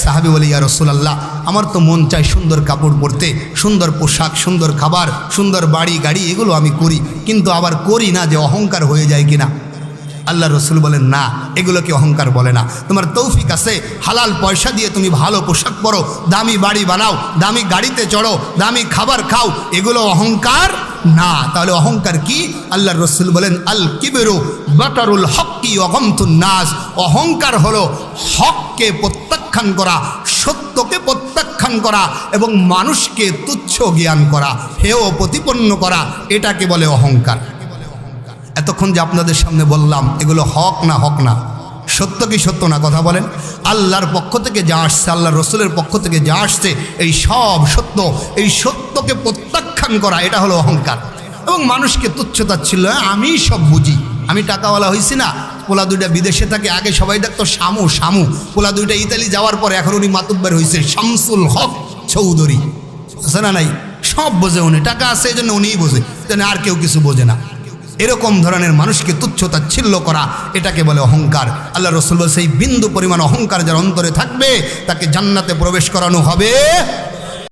সাহাবী বলে, ইয়া রাসূলুল্লাহ, আমার তো মন চায় সুন্দর কাপড় পরতে, সুন্দর পোশাক, সুন্দর খাবার, সুন্দর বাড়ি গাড়ি, এগুলো আমি করি, কিন্তু আবার করি না যে অহংকার হয়ে যায় কিনা। আল্লাহ রসুল বলেন, না, এগুলোকে অহংকার বলে না। তোমার তৌফিক আছে, হালাল পয়সা দিয়ে তুমি ভালো পোশাক পরো, দামি বাড়ি বানাও, দামি গাড়িতে চড়ো, দামি খাবার খাও, এগুলো অহংকার না। তাহলে অহংকার কি? আল্লাহ রসুল বলেন, আল কিবরু বাতারুল হক্কি ওয়া গামতুন নাস। অহংকার হলো হককে প্রত্যাখ্যান করা, সত্যকে প্রত্যাখ্যান করা এবং মানুষকে তুচ্ছ জ্ঞান করা, হেয় প্রতিপন্ন করা, এটাকে বলে অহংকার। এতক্ষণ যে আপনাদের সামনে বললাম, এগুলো হক না হক না? সত্য কি সত্য না? কথা বলেন। আল্লাহর পক্ষ থেকে যা আসছে, আল্লাহ রসুলের পক্ষ থেকে যা আসছে, এই সব সত্য। এই সত্যকে প্রত্যাখ্যান করা, এটা হলো অহংকার। এবং মানুষকে তুচ্ছতাচ্ছিল্য, আমি সব বুঝি, আমি টাকাওয়ালা হয়েছি না, পোলা দুইটা বিদেশে থাকে, আগে সবাই ডাকতো শামু শামু, পোলা দুইটা ইতালি যাওয়ার পরে এখন উনি মাতুব্বার হয়েছে শামসুল হক চৌধুরী, আছে না নাই? সব বোঝে উনি, টাকা আছে এই জন্য উনিই বোঝে, যেন আর কেউ কিছু বোঝে না। এরকম ধরনের মানুষকে তুচ্ছতাচ্ছিল্য করা, এটাকে বলে অহংকার। আল্লাহ রসুল বলছে, এই বিন্দু পরিমাণ অহংকার যার অন্তরে থাকবে, তাকে জান্নাতে প্রবেশ করানো হবে